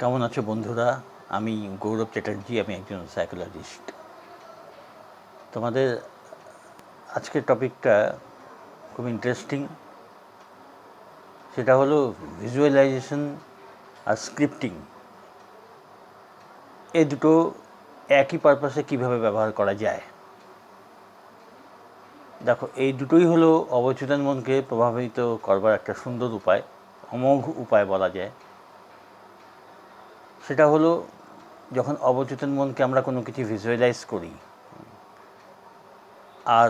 কেমন আছো বন্ধুরা? আমি গৌরব চ্যাটার্জি, আমি একজন সাইকোলজিস্ট। তোমাদের আজকের টপিকটা খুব ইন্টারেস্টিং। সেটা হলো ভিজুয়ালাইজেশন আর স্ক্রিপ্টিং। এই দুটো একই পারপাসে কীভাবে ব্যবহার করা যায়। দেখো, এই দুটোই হলো অবচেতন মনকে প্রভাবিত করবার একটা সুন্দর উপায়, অমোঘ উপায় বলা যায়। সেটা হলো যখন অবচেতন মনকে আমরা কোনো কিছু ভিজুয়ালাইজ করি আর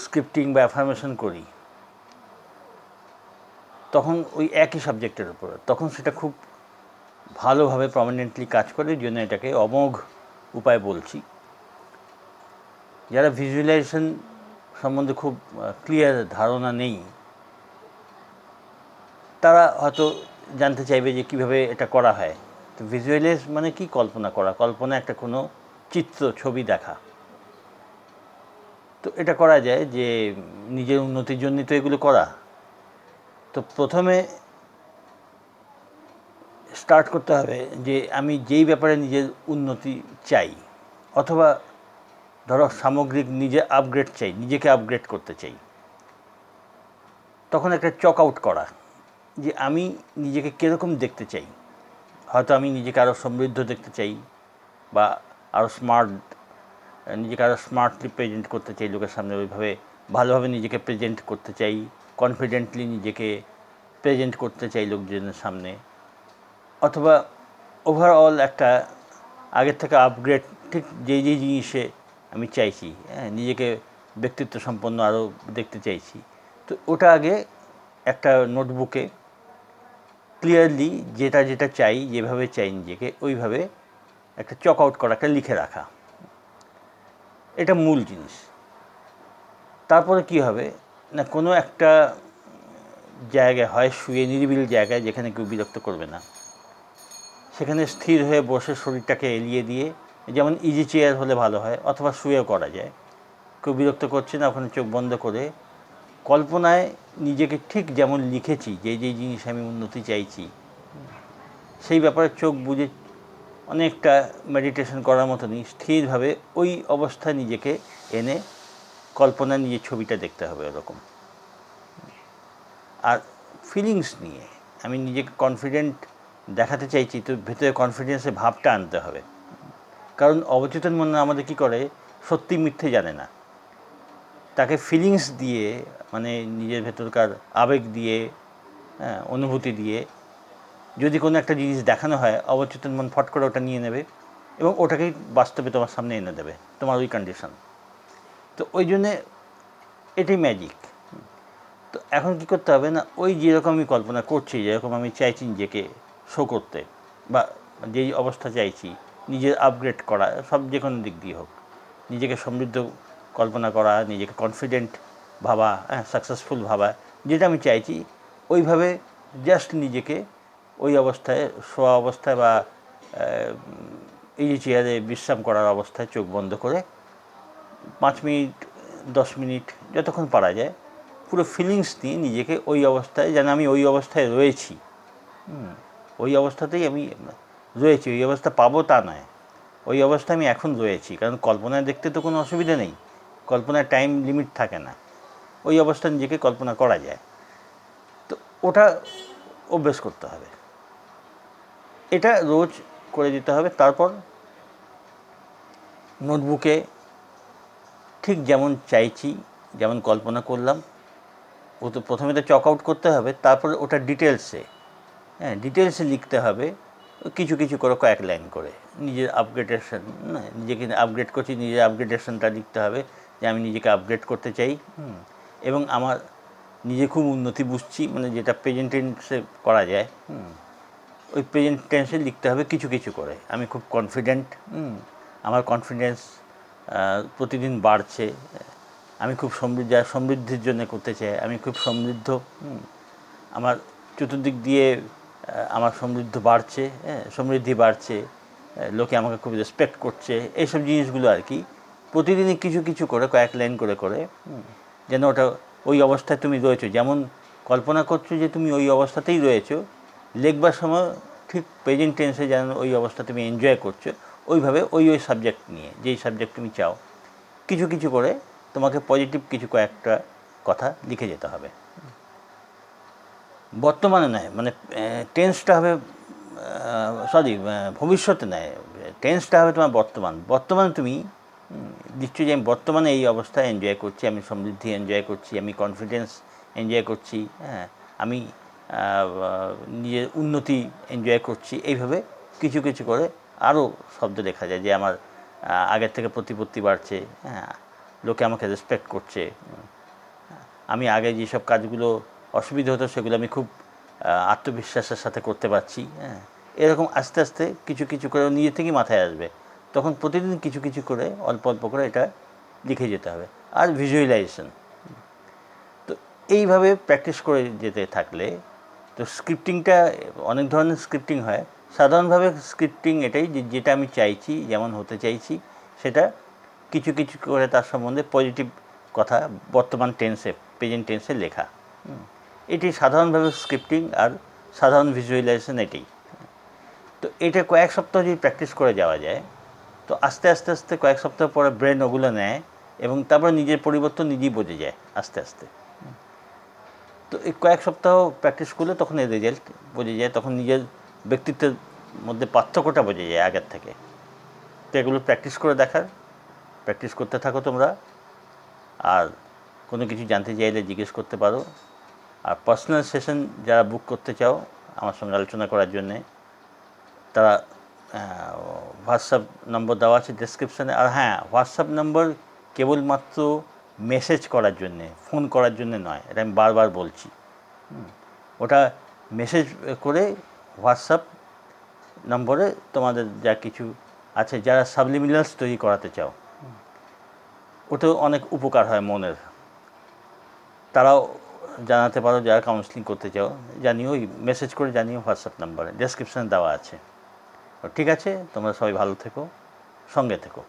স্ক্রিপ্টিং বা অ্যাফার্মেশন করি, তখন ওই একই সাবজেক্টের উপর তখন সেটা খুব ভালোভাবে প্রমিনেন্টলি কাজ করে। এই জন্য এটাকে অমোঘ উপায় বলছি। যারা ভিজুয়ালাইজেশন সম্বন্ধে খুব ক্লিয়ার ধারণা নেই, তারা হয়তো জানতে চাইবে যে কীভাবে এটা করা হয়। তো ভিজুয়ালাইজ মানে কি? কল্পনা করা। কল্পনা একটা কোনো চিত্র, ছবি দেখা। তো এটা করা যায় যে নিজের উন্নতির জন্যই তো এগুলো করা। তো প্রথমে স্টার্ট করতে হবে যে আমি যেই ব্যাপারে নিজের উন্নতি চাই, অথবা ধরো সামগ্রিক আপগ্রেড চাই, নিজেকে আপগ্রেড করতে চাই, তখন একটা চক আউট করা যে আমি নিজেকে কীরকম দেখতে চাই। হয়তো আমি নিজেকে আরও সমৃদ্ধ দেখতে চাই, বা আরও নিজেকে আরও স্মার্টলি প্রেজেন্ট করতে চাই, লোকের সামনে ওইভাবে ভালোভাবে নিজেকে প্রেজেন্ট করতে চাই, কনফিডেন্টলি নিজেকে প্রেজেন্ট করতে চাই লোকজনের সামনে। অথবা ওভারঅল একটা আগের থেকে আপগ্রেড, ঠিক যেই জিনিসে আমি চাইছি, নিজেকে ব্যক্তিত্ব সম্পন্ন আরও দেখতে চাইছি। তো ওটা আগে একটা নোটবুকে ক্লিয়ারলি যেটা চাই, যেভাবে চাই নিজেকে, ওইভাবে একটা চক আউট করা, একটা লিখে রাখা। এটা মূল জিনিস। তারপরে কি হবে না, কোনো একটা জায়গায়, হয় শুয়ে নিরিবিলি জায়গায় যেখানে কেউ বিরক্ত করবে না, সেখানে স্থির হয়ে বসে শরীরটাকে এলিয়ে দিয়ে, যেমন ইজি চেয়ার হলে ভালো হয়, অথবা শুয়েও করা যায়, কেউ বিরক্ত করছে না, ওখানে চোখ বন্ধ করে কল্পনায় নিজেকে ঠিক যেমন লিখেছি, যেই জিনিস আমি উন্নতি চাইছি, সেই ব্যাপারে চোখ বুজে অনেকটা মেডিটেশন করার মতনই স্থিরভাবে ওই অবস্থায় নিজেকে এনে কল্পনায় নিজের ছবিটা দেখতে হবে ওরকম। আর ফিলিংস নিয়ে আমি নিজেকে কনফিডেন্ট দেখাতে চাইছি, তো ভেতরে কনফিডেন্সের ভাবটা আনতে হবে। কারণ অবচেতন মনে আমাদের কী করে, সত্যি মিথ্যে জানে না, তাকে ফিলিংস দিয়ে, মানে নিজের ভেতরকার আবেগ দিয়ে, অনুভূতি দিয়ে যদি কোনো একটা জিনিস দেখানো হয়, অবচেতন মন ফট করে ওটা নিয়ে নেবে এবং ওটাকেই বাস্তবে তোমার সামনে এনে দেবে, তোমার ওই কন্ডিশন। তো ওই জন্যে এটাই ম্যাজিক। তো এখন কী করতে হবে না, ওই যেরকম আমি কল্পনা করছি, যেরকম আমি চাইছি নিজেকে শো করতে, বা যেই অবস্থা চাইছি নিজের আপগ্রেড করা, সব যে কোনো দিক দিয়ে হোক, নিজেকে সমৃদ্ধ কল্পনা করা, নিজেকে কনফিডেন্ট ভাবা, সাকসেসফুল ভাবা, যেটা আমি চাইছি, ওইভাবে জাস্ট নিজেকে ওই অবস্থায়, শোয়া অবস্থায় বা এই যে চেয়ারে বিশ্রাম করার অবস্থায় চোখ বন্ধ করে 5 মিনিট 10 মিনিট যতক্ষণ পারা যায় পুরো ফিলিংস নিয়ে নিজেকে ওই অবস্থায়, যেন আমি ওই অবস্থায় রয়েছি, ওই অবস্থাতেই আমি রয়েছি, ওই অবস্থা পাবো তা নয়, ওই অবস্থায় আমি এখন রয়েছি। কারণ কল্পনায় দেখতে তো কোনো অসুবিধা নেই, কল্পনায় টাইম লিমিট থাকে না, ওই অবস্থায় নিজেকে কল্পনা করা যায়। তো ওটা অভ্যেস করতে হবে, এটা রোজ করে দিতে হবে। তারপর নোটবুকে ঠিক যেমন চাইছি, যেমন কল্পনা করলাম, ও তো প্রথমে তো চক আউট করতে হবে, তারপরে ওটা ডিটেলসে লিখতে হবে, কিছু কিছু করে, কয়েক লাইন করে, নিজের আপগ্রেডেশন, নিজেকে আপগ্রেড করছি, নিজের আপগ্রেডেশনটা লিখতে হবে যে আমি নিজেকে আপগ্রেড করতে চাই, এবং আমার নিজে খুব উন্নতি বুঝছি, মানে যেটা প্রেজেন্ট টেন্সে করা যায়, ওই প্রেজেন্ট টেন্সে লিখতে হবে কিছু কিছু করে। আমি খুব কনফিডেন্ট, আমার কনফিডেন্স প্রতিদিন বাড়ছে, আমি খুব সমৃদ্ধির জন্য করতে চাই, আমি খুব সমৃদ্ধ, আমার চতুর্দিক দিয়ে আমার সমৃদ্ধি বাড়ছে, লোকে আমাকে খুব রেসপেক্ট করছে, এইসব জিনিসগুলো আর কি প্রতিদিনই কিছু কিছু করে, কয়েক লাইন করে করে, যেন ওটা ওই অবস্থায় তুমি রয়েছো, যেমন কল্পনা করছো যে তুমি ওই অবস্থাতেই রয়েছো, লিখবার সময় ঠিক প্রেজেন্ট টেন্সে যেন ওই অবস্থা তুমি এনজয় করছো, ওইভাবে ওই সাবজেক্ট নিয়ে, যেই সাবজেক্ট তুমি চাও, কিছু কিছু করে তোমাকে পজিটিভ কিছু কয়েকটা কথা লিখে যেতে হবে। বর্তমানে নয়, মানে টেন্সটা হবে, সরি, ভবিষ্যতে নয়, টেন্সটা হবে তোমার বর্তমানে তুমি নিশ্চয়ই যে আমি বর্তমানে এই অবস্থায় এনজয় করছি, আমি সমৃদ্ধি এনজয় করছি, আমি কনফিডেন্স এনজয় করছি, হ্যাঁ, আমি নিজের উন্নতি এনজয় করছি। এইভাবে কিছু কিছু করে আরও শব্দ লেখা যায়, যে আমার আগের থেকে প্রতিপত্তি বাড়ছে, হ্যাঁ, লোকে আমাকে রেসপেক্ট করছে, আমি আগে যেসব কাজগুলো অসুবিধা হতো সেগুলো আমি খুব আত্মবিশ্বাসের সাথে করতে পারছি, হ্যাঁ, এরকম আস্তে আস্তে কিছু কিছু করে নিজে থেকেই মাথায় আসবে। তখন প্রতিদিন কিছু কিছু করে অল্প অল্প করে এটা লিখে যেতে হবে। আর ভিজুয়ালাইজেশন, তো এইভাবে প্র্যাকটিস করে যেতে থাকলে, তো স্ক্রিপ্টিংটা অনেক ধরনের স্ক্রিপ্টিং হয়। সাধারণভাবে স্ক্রিপ্টিং এটাই, যেটা আমি চাইছি, যেমন হতে চাইছি, সেটা কিছু কিছু করে তার সম্বন্ধে পজিটিভ কথা বর্তমান টেন্সে, প্রেজেন্ট টেন্সে লেখা। এটি সাধারণভাবে স্ক্রিপ্টিং আর সাধারণ ভিজুয়ালাইজেশন এটাই। তো এটা কয়েক সপ্তাহ যদি প্র্যাকটিস করে যাওয়া যায়, তো আস্তে আস্তে আস্তে কয়েক সপ্তাহ পরে ব্রেন ওগুলো নেয় এবং তারপর নিজের পরিবর্তন নিজেই বোঝে যায় আস্তে আস্তে। তো এই কয়েক সপ্তাহ প্র্যাকটিস করলে তখন এর রেজাল্ট বোঝা যায়, তখন নিজের ব্যক্তিত্বের মধ্যে পার্থক্যটা বোঝা যায় আগের থেকে। তো এগুলো প্র্যাকটিস করে দেখার, প্র্যাকটিস করতে থাকো তোমরা। আর কোনো কিছু জানতে চাইলে জিজ্ঞেস করতে পারো। আর পার্সোনাল সেশন যারা বুক করতে চাও আমার সঙ্গে আলোচনা করার জন্যে, তারা হোয়াটসঅ্যাপ নম্বর দেওয়া আছে ডেসক্রিপশানে। আর হ্যাঁ, হোয়াটসঅ্যাপ নম্বর কেবলমাত্র মেসেজ করার জন্যে, ফোন করার জন্যে নয়, এটা আমি বারবার বলছি। ওটা মেসেজ করে হোয়াটসঅ্যাপ নম্বরে তোমাদের যা কিছু আছে, যারা সাবলিমিনালস তৈরি করাতে চাও, ওতেও অনেক উপকার হয় মনের, তারাও জানাতে পারো। যারা কাউন্সেলিং করতে চাও জানিও, ওই মেসেজ করে জানিও, হোয়াটসঅ্যাপ নাম্বারে ডেসক্রিপশানে দেওয়া আছে। ঠিক আছে, তোমরা সবাই ভালো থেকো, সঙ্গে থেকো।